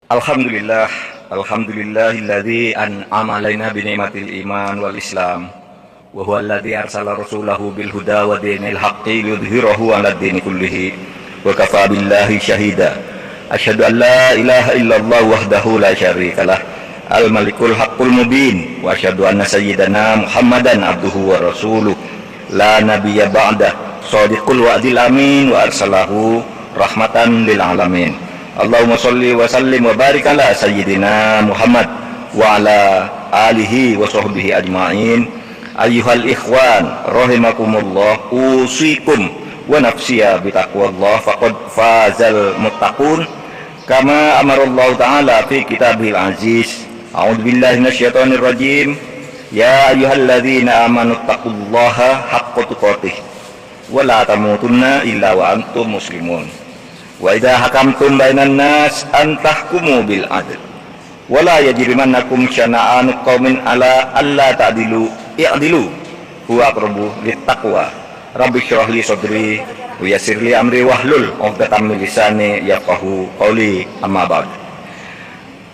Alhamdulillah, alhamdulillahilladzi an'ama alaina bi ni'matil iman wal islam wa huwa alladzi arsala rasulahu bil huda wa dinil haqqi liyudhhirahu 'ala ad-dini kullihi wa kafa billahi syahida. Asyhadu an la ilaha illallah wahdahu la syarikalah al malikul haqqul mubin wa asyhadu anna sayyidana Muhammadan abduhu wa rasuluh la nabiyya ba'dah shadiqul wa'dil amin wa arsalahu rahmatan lil alamin. Allahumma sholli wa sallim wa barik ala sayyidina Muhammad wa ala alihi wa sahbihi ajma'in. Ayyuhal ikhwan rahimakumullah, usikum wa nafsiya bitaqwallah faqad fazal muttaqun kama amarallahu ta'ala fi kitabihil aziz. A'udzu billahi minasyaitonir rajim. Ya ayyuhalladzina amanu taqullaha haqqa tuqatih wa la tamutunna illa wa antum muslimun. Wa idza hakamtum bainan nas an tahkumu bil adl wa la yajrimannakum syana'anu qaumin ala alla ta'dilu i'dilu huwa aqrabu littaqwa. Rabbi shrah li sadri wa yassir li amri wahlul 'uqdatam min lisani yafqahu qawli. Amma ba'd.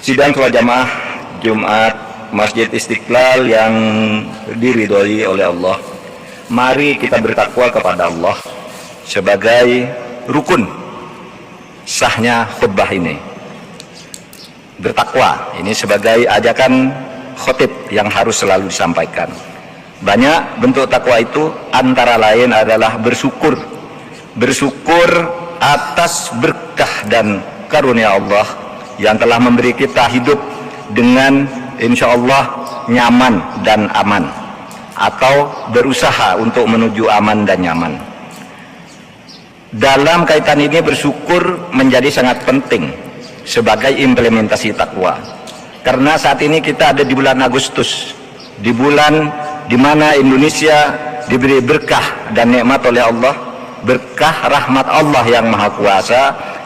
Sidang sholat jamaah Jumat Masjid Istiqlal yang diridhoi oleh Allah, mari kita bertakwa kepada Allah sebagai rukun sahnya khutbah ini. Bertakwa ini sebagai ajakan khotib yang harus selalu disampaikan. Banyak bentuk takwa itu, antara lain adalah bersyukur atas berkah dan karunia Allah yang telah memberi kita hidup dengan insya Allah nyaman dan aman, atau berusaha untuk menuju aman dan nyaman. Dalam kaitan ini bersyukur menjadi sangat penting sebagai implementasi takwa. Karena saat ini kita ada di bulan Agustus, di bulan di mana Indonesia diberi berkah dan nikmat oleh Allah, berkah rahmat Allah yang Maha Kuasa.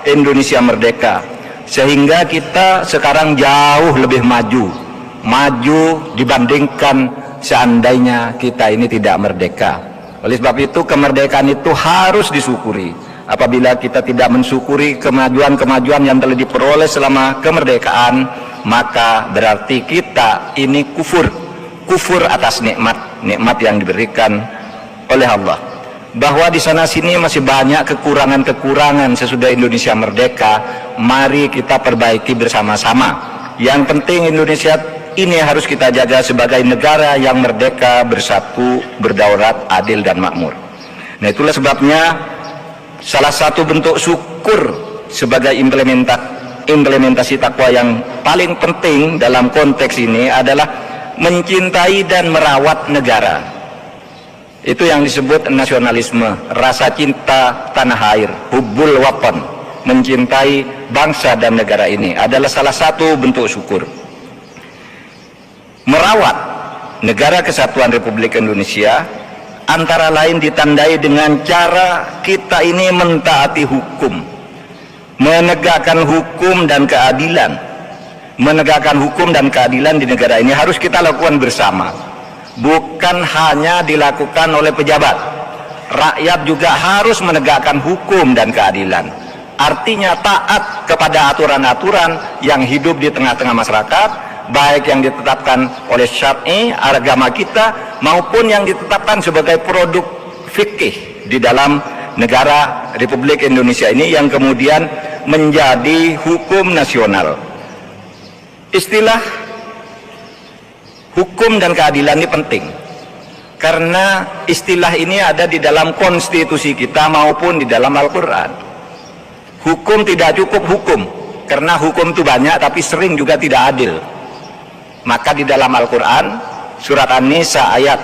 Indonesia merdeka, sehingga kita sekarang jauh lebih maju dibandingkan seandainya kita ini tidak merdeka. Oleh sebab itu kemerdekaan itu harus disyukuri. Apabila kita tidak mensyukuri kemajuan-kemajuan yang telah diperoleh selama kemerdekaan, maka berarti kita ini kufur atas nikmat yang diberikan oleh Allah. Bahwa di sana sini masih banyak kekurangan sesudah Indonesia merdeka, mari kita perbaiki bersama-sama. Yang penting Indonesia ini harus kita jaga sebagai negara yang merdeka, bersatu, berdaulat, adil dan makmur. Nah, itulah sebabnya salah satu bentuk syukur sebagai implementasi takwa yang paling penting dalam konteks ini adalah mencintai dan merawat negara. Itu yang disebut nasionalisme, rasa cinta tanah air, hubbul watan, mencintai bangsa dan negara ini adalah salah satu bentuk syukur. Merawat negara kesatuan Republik Indonesia antara lain ditandai dengan cara kita ini mentaati hukum, menegakkan hukum dan keadilan. Menegakkan hukum dan keadilan di negara ini harus kita lakukan bersama, bukan hanya dilakukan oleh pejabat. Rakyat juga harus menegakkan hukum dan keadilan, artinya taat kepada aturan-aturan yang hidup di tengah-tengah masyarakat, baik yang ditetapkan oleh syar'i agama kita maupun yang ditetapkan sebagai produk fikih di dalam negara Republik Indonesia ini yang kemudian menjadi hukum nasional. Istilah hukum dan keadilan ini penting karena istilah ini ada di dalam konstitusi kita maupun di dalam Al-Quran. Hukum tidak cukup hukum, karena hukum itu banyak tapi sering juga tidak adil. Maka di dalam Al-Quran surat An-Nisa ayat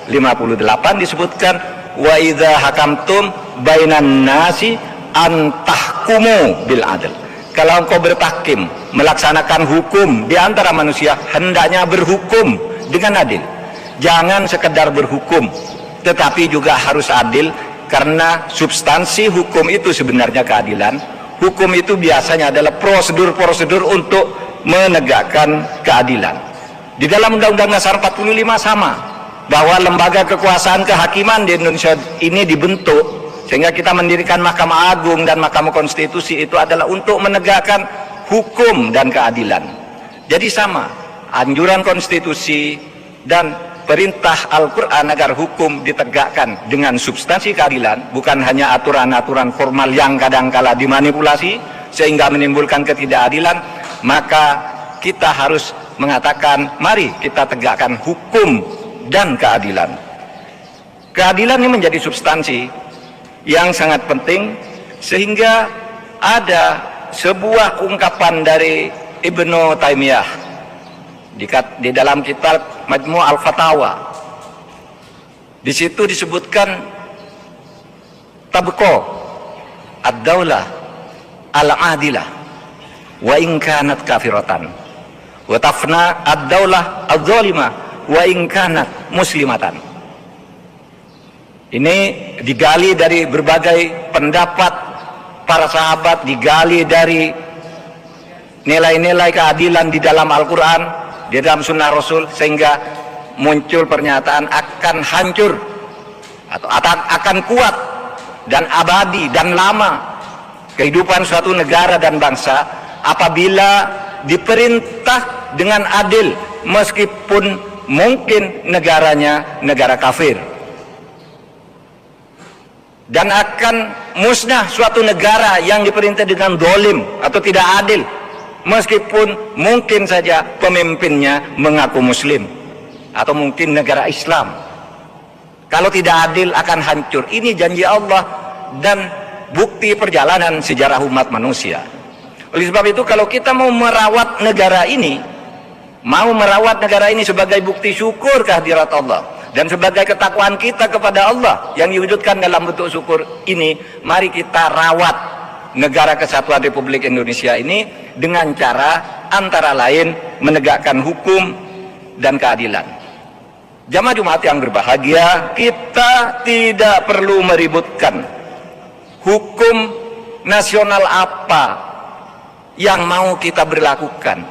58 disebutkan, wa idza hakamtum bainan nasi an tahkumu bil adl. Kalau engkau bertahkim, melaksanakan hukum di antara manusia, hendaknya berhukum dengan adil. Jangan sekedar berhukum, tetapi juga harus adil, karena substansi hukum itu sebenarnya keadilan. Hukum itu biasanya adalah prosedur-prosedur untuk menegakkan keadilan. Di dalam Undang-Undang Dasar 45 sama, bahwa lembaga kekuasaan kehakiman di Indonesia ini dibentuk sehingga kita mendirikan Mahkamah Agung dan Mahkamah Konstitusi itu adalah untuk menegakkan hukum dan keadilan. Jadi sama, anjuran konstitusi dan perintah Al-Quran agar hukum ditegakkan dengan substansi keadilan, bukan hanya aturan-aturan formal yang kadangkala dimanipulasi sehingga menimbulkan ketidakadilan. Maka kita harus mengatakan, mari kita tegakkan hukum dan keadilan. Keadilan ini menjadi substansi yang sangat penting, sehingga ada sebuah ungkapan dari Ibnu Taimiyah di dalam kitab Majmu' al-Fatawa. Di situ disebutkan tabqa ad-daulah al-adilah wa in kanat kafiratan wa tafna ad-daulah adz-zalimah wa in kanat muslimatan. Ini digali dari berbagai pendapat para sahabat, digali dari nilai-nilai keadilan di dalam Al-Quran, di dalam sunnah Rasul, sehingga muncul pernyataan akan hancur atau akan kuat dan abadi dan lama kehidupan suatu negara dan bangsa apabila diperintah dengan adil, meskipun mungkin negaranya negara kafir. Dan akan musnah suatu negara yang diperintah dengan dolim atau tidak adil, meskipun mungkin saja pemimpinnya mengaku muslim atau mungkin negara Islam. Kalau tidak adil akan hancur. Ini janji Allah dan bukti perjalanan sejarah umat manusia. Oleh sebab itu, kalau kita mau merawat negara ini sebagai bukti syukur kehadirat Allah dan sebagai ketakwaan kita kepada Allah yang diwujudkan dalam bentuk syukur ini, mari kita rawat negara kesatuan Republik Indonesia ini dengan cara antara lain menegakkan hukum dan keadilan. Jamaah Jumat yang berbahagia, kita tidak perlu meributkan hukum nasional apa yang mau kita berlakukan.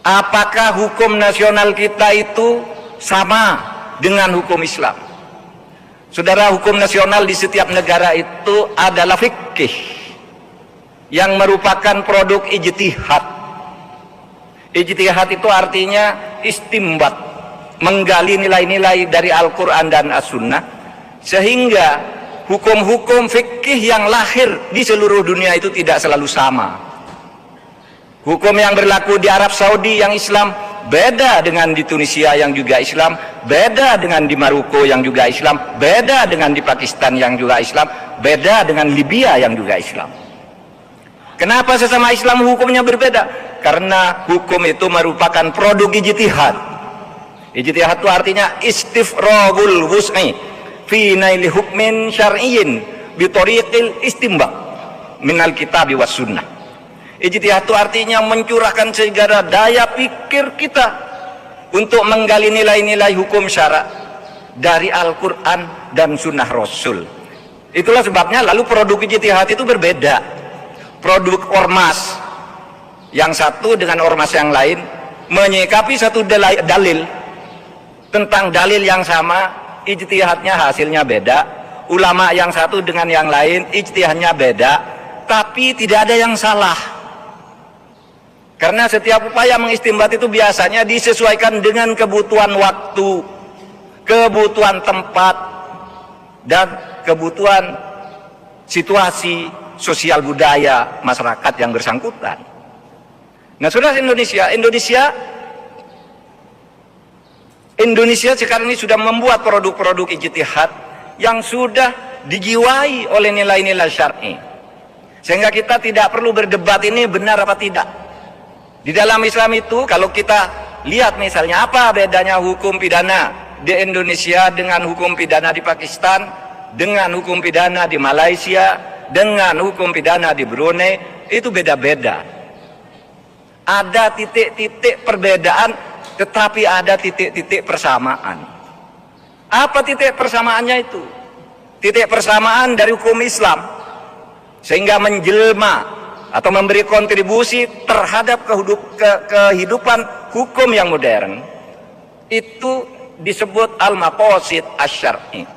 Apakah hukum nasional kita itu sama dengan hukum Islam? Saudara, hukum nasional di setiap negara itu adalah fikih yang merupakan produk ijtihad. Ijtihad itu artinya istimbat, menggali nilai-nilai dari Al-Quran dan As-Sunnah, sehingga hukum-hukum fikih yang lahir di seluruh dunia itu tidak selalu sama. Hukum yang berlaku di Arab Saudi yang Islam beda dengan di Tunisia yang juga Islam, beda dengan di Maroko yang juga Islam, beda dengan di Pakistan yang juga Islam, beda dengan Libya yang juga Islam. Kenapa sesama Islam hukumnya berbeda? Karena hukum itu merupakan produk ijtihad. Ijtihad itu artinya istifragul wus'i fi naili hukmin syar'iyyin bi tariqil istinbat minal kitabi was sunnah. Ijtihad itu artinya mencurahkan segala daya pikir kita untuk menggali nilai-nilai hukum syara dari Al-Quran dan Sunnah Rasul. Itulah sebabnya lalu produk ijtihad itu berbeda. Produk ormas yang satu dengan ormas yang lain menyikapi satu dalil tentang dalil yang sama, ijtihadnya hasilnya beda. Ulama yang satu dengan yang lain ijtihadnya beda, tapi tidak ada yang salah. Karena setiap upaya mengistimbat itu biasanya disesuaikan dengan kebutuhan waktu, kebutuhan tempat, dan kebutuhan situasi sosial budaya masyarakat yang bersangkutan. Nah, saudara, Indonesia sekarang ini sudah membuat produk-produk ijtihad yang sudah dijiwai oleh nilai-nilai syar'i, sehingga kita tidak perlu berdebat ini benar apa tidak. Di dalam Islam itu, kalau kita lihat misalnya apa bedanya hukum pidana di Indonesia dengan hukum pidana di Pakistan, dengan hukum pidana di Malaysia, dengan hukum pidana di Brunei, itu beda-beda. Ada titik-titik perbedaan, tetapi ada titik-titik persamaan. Apa titik persamaannya itu? Titik persamaan dari hukum Islam, sehingga menjelma atau memberi kontribusi terhadap kehidupan hukum yang modern, itu disebut al-maqasid asy-syar'i.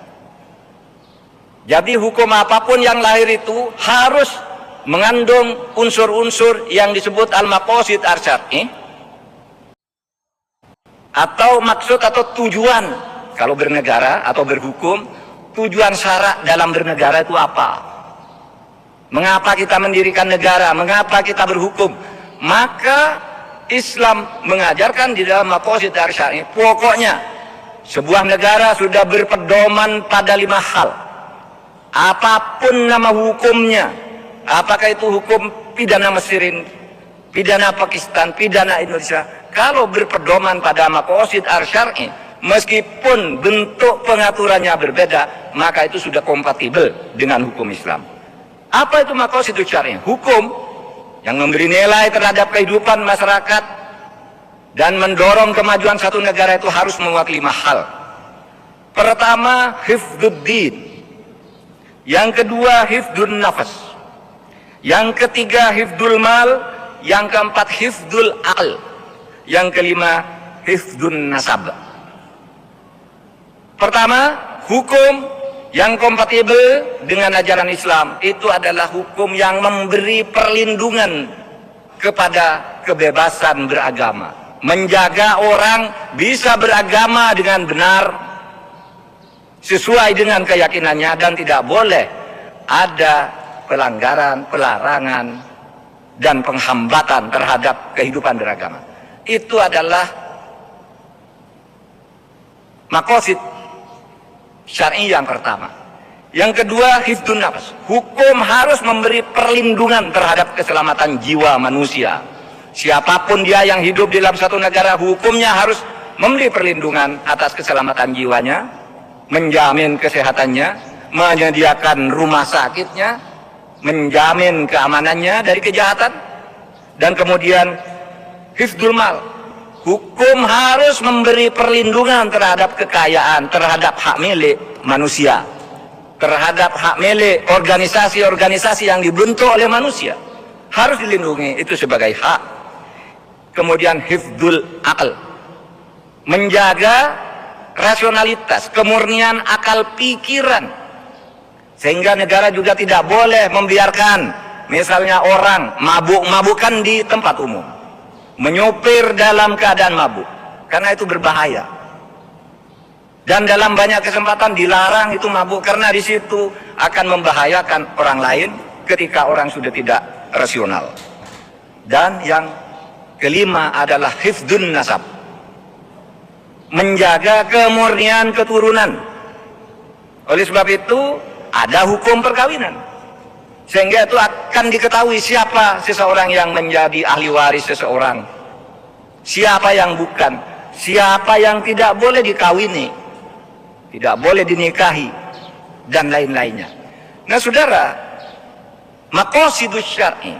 Jadi hukum apapun yang lahir itu harus mengandung unsur-unsur yang disebut al-maqasid ar-syar'i, atau maksud atau tujuan kalau bernegara atau berhukum. Tujuan syarak dalam bernegara itu apa? Mengapa kita mendirikan negara? Mengapa kita berhukum? Maka Islam mengajarkan di dalam maqasid ar-syar'i, pokoknya sebuah negara sudah berpedoman pada 5 hal. Apapun nama hukumnya, apakah itu hukum pidana Mesirin, pidana Pakistan, pidana Indonesia, kalau berpedoman pada maqasid ar-syar'i, meskipun bentuk pengaturannya berbeda, maka itu sudah kompatibel dengan hukum Islam. Apa itu maqasid ar-syar'i? Hukum yang memberi nilai terhadap kehidupan masyarakat dan mendorong kemajuan satu negara itu harus mewakili 5 hal. Pertama, hifdzuddin. Yang kedua, hifdzun nafas. Yang ketiga, hifdzul mal. Yang keempat, hifdzul aql. Yang kelima, hifdzun nasab. Pertama, hukum yang kompatibel dengan ajaran Islam itu adalah hukum yang memberi perlindungan kepada kebebasan beragama, menjaga orang bisa beragama dengan benar sesuai dengan keyakinannya, dan tidak boleh ada pelanggaran, pelarangan, dan penghambatan terhadap kehidupan beragama. Itu adalah maqasid syar'i yang pertama. Yang kedua, hifdzun nafas. Hukum harus memberi perlindungan terhadap keselamatan jiwa manusia. Siapapun dia yang hidup di dalam satu negara, hukumnya harus memberi perlindungan atas keselamatan jiwanya, menjamin kesehatannya, menyediakan rumah sakitnya, menjamin keamanannya dari kejahatan. Dan kemudian hifdzul mal. Hukum harus memberi perlindungan terhadap kekayaan, terhadap hak milik manusia, terhadap hak milik organisasi-organisasi yang dibentuk oleh manusia. Harus dilindungi, itu sebagai hak. Kemudian hifdzul aql. Menjaga rasionalitas, kemurnian akal pikiran. Sehingga negara juga tidak boleh membiarkan misalnya orang mabuk-mabukan di tempat umum, menyupir dalam keadaan mabuk, karena itu berbahaya. Dan dalam banyak kesempatan dilarang itu mabuk, karena di situ akan membahayakan orang lain ketika orang sudah tidak rasional. Dan yang kelima adalah hifdzun nasab. Menjaga kemurnian keturunan. Oleh sebab itu ada hukum perkawinan, sehingga itu akan diketahui siapa seseorang yang menjadi ahli waris seseorang, siapa yang bukan, siapa yang tidak boleh dikawini, tidak boleh dinikahi, dan lain-lainnya. Nah saudara, maqasidus syar'i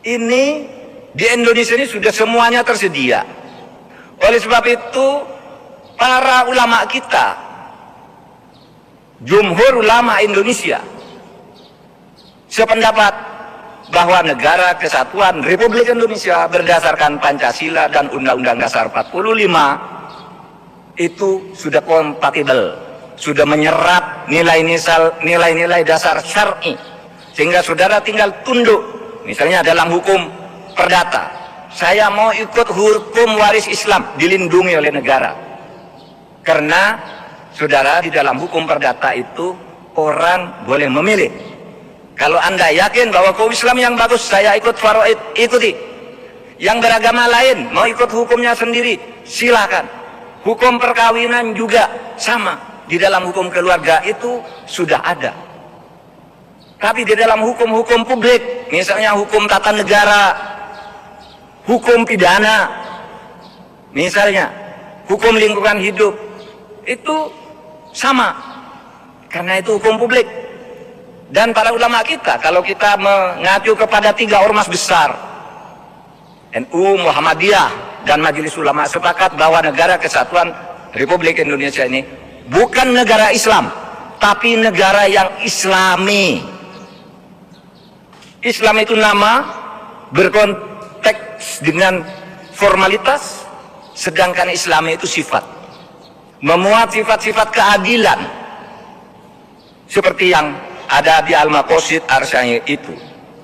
ini di Indonesia ini sudah semuanya tersedia. Oleh sebab itu para ulama kita, jumhur ulama Indonesia, sependapat bahwa negara kesatuan Republik Indonesia berdasarkan Pancasila dan Undang-Undang Dasar 45 itu sudah kompatibel, sudah menyerap nilai-nilai dasar syar'i, sehingga saudara tinggal tunduk. Misalnya dalam hukum perdata, saya mau ikut hukum waris Islam, dilindungi oleh negara, karena saudara di dalam hukum perdata itu orang boleh memilih. Kalau anda yakin bahwa hukum Islam yang bagus, saya ikut faraid, ikuti. Yang beragama lain mau ikut hukumnya sendiri, silakan. Hukum perkawinan juga sama. Di dalam hukum keluarga itu sudah ada. Tapi di dalam hukum-hukum publik, misalnya hukum tata negara, hukum pidana, misalnya hukum lingkungan hidup, itu sama. Karena itu hukum publik. Dan para ulama kita, kalau kita mengacu kepada 3 ormas besar, NU, Muhammadiyah, dan Majelis Ulama, sepakat bahwa negara kesatuan Republik Indonesia ini bukan negara Islam, tapi negara yang Islami. Islam itu nama berkonteks dengan formalitas, sedangkan Islami itu sifat, memuat sifat-sifat keadilan seperti yang ada di al-maqasid ar-syar'i itu.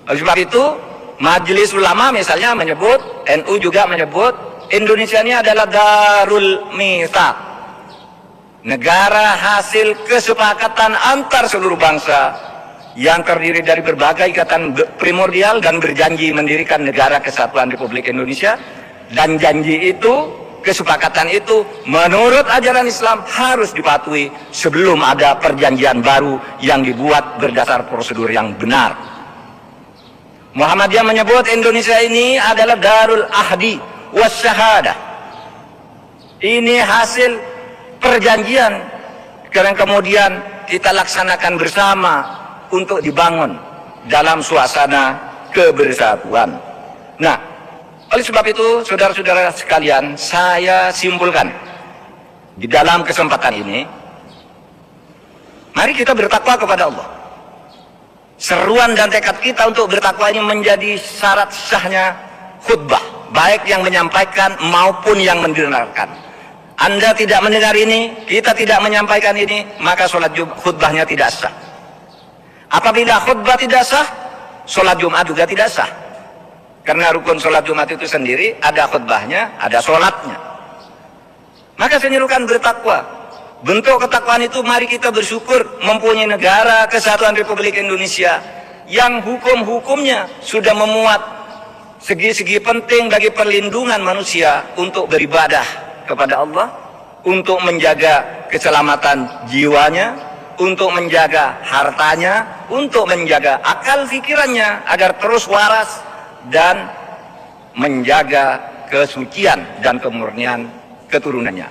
Oleh sebab itu, Majelis Ulama misalnya menyebut, NU juga menyebut, Indonesia ini adalah Darul Mitsaq, negara hasil kesepakatan antar seluruh bangsa yang terdiri dari berbagai ikatan primordial dan berjanji mendirikan negara kesatuan Republik Indonesia. Dan janji itu, kesepakatan itu menurut ajaran Islam harus dipatuhi sebelum ada perjanjian baru yang dibuat berdasar prosedur yang benar. Muhammadiyah menyebut Indonesia ini adalah Darul Ahdi Wassyahadah. Ini hasil perjanjian yang kemudian kita laksanakan bersama untuk dibangun dalam suasana kebersatuan. Nah, oleh sebab itu, saudara-saudara sekalian, saya simpulkan di dalam kesempatan ini, mari kita bertakwa kepada Allah. Seruan dan tekad kita untuk bertakwa ini menjadi syarat sahnya khutbah, baik yang menyampaikan maupun yang mendengarkan. Anda tidak mendengar ini, kita tidak menyampaikan ini, maka sholat khutbahnya tidak sah. Apabila khutbah tidak sah, sholat Jumat juga tidak sah. Karena rukun sholat Jumat itu sendiri ada khutbahnya, ada sholatnya. Maka saya menyerukan bertakwa. Bentuk ketakwaan itu mari kita bersyukur mempunyai negara kesatuan Republik Indonesia yang hukum-hukumnya sudah memuat segi-segi penting bagi perlindungan manusia untuk beribadah kepada Allah, untuk menjaga keselamatan jiwanya, untuk menjaga hartanya, untuk menjaga akal pikirannya agar terus waras, dan menjaga kesucian dan kemurnian keturunannya.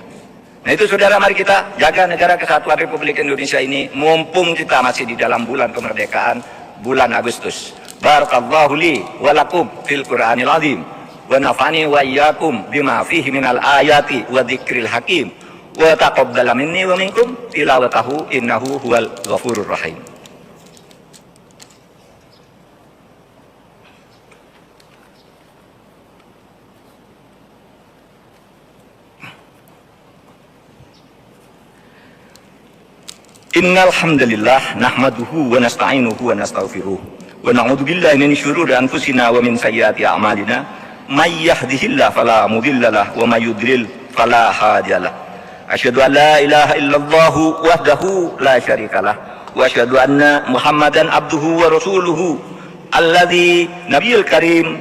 Nah itu saudara, mari kita jaga negara kesatuan Republik Indonesia ini mumpung kita masih di dalam bulan kemerdekaan, bulan Agustus. Barakallahu li wa lakum fil Qur'anil azim wa nafa'ani wa iyyakum bima fihi minal ayati wa dzikril hakim wa taqabbala minni wa minkum tilawatahu innahu huwal ghafurur rahim. Innal hamdalillah nahmaduhu wa nasta'inuhu wa nastaghfiruh wa na'udzu billahi min syururi anfusina wa min sayyiati a'malina may yahdihillahu fala mudilla lahu wa may yudlil fala hadiya lahu. Asyhadu an la ilaha illallah wahdahu la syarikalah wa asyhadu anna Muhammadan abduhu wa rasuluhu alladzi nabiyul karim.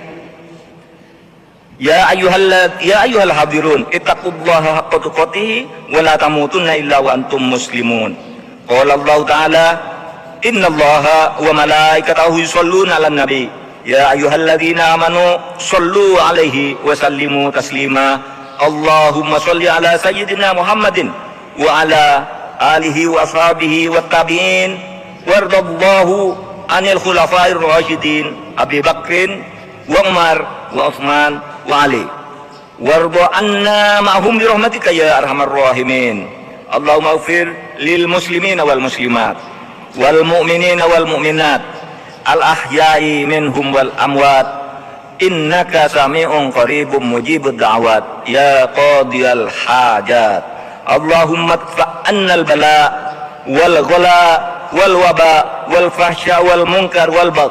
Ya ayyuhal hadirun ittaqullaha haqqa tuqatih wa la tamutunna illa wa antum muslimun. Qala Allah Ta'ala innallaha wa malaikatahu yusholluna 'alan nabi ya ayyuhalladzina amanu shollu 'alaihi wa sallimu taslima. Allahumma sholli 'ala sayyidina Muhammadin wa 'ala alihi wa ashabihi wat tabi'in wardallahu 'anil khulafa'ir rasyidin Abi Bakrin wa Umar wa Utsman wa Ali warda anna ma'hum bi rahmatika ya arhamar rahimin. Allahumma ighfir lil muslimina wal muslimat wal mu'minina wal mu'minat al ahya'i minhum wal amwat innaka sami'un qaribun mujibud da'wat ya qadiyal hajat. Allahumma adfa' al bala wal ghala wal waba wal fahsya wal munkar wal bagh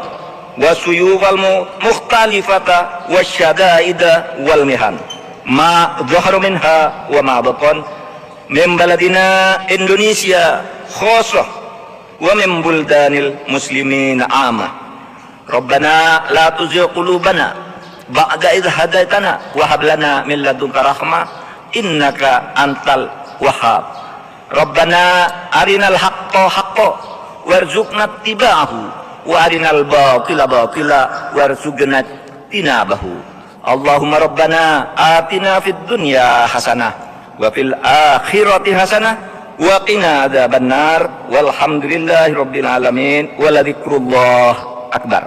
wasuyuf al mukhtalifata wasyada'ida wal mihan ma dhahara minha wa ma batan min baladina Indonesia khususah wa min buldanil muslimin amah. Rabbana la tuzigh qulubana ba'da idh hadaitana wa hab lana min ladunka rahmah innaka antal wahhab. Rabbana arinal haqqa haqqan warzuqna ittiba'ahu wa arinal batila batila warzuqna tinabahu. Allahumma rabbana atina fid dunya hasanah wa fil akhirati hasanah wa qina adzabannar walhamdulillahi rabbil alamin wa la dzikrullah akbar.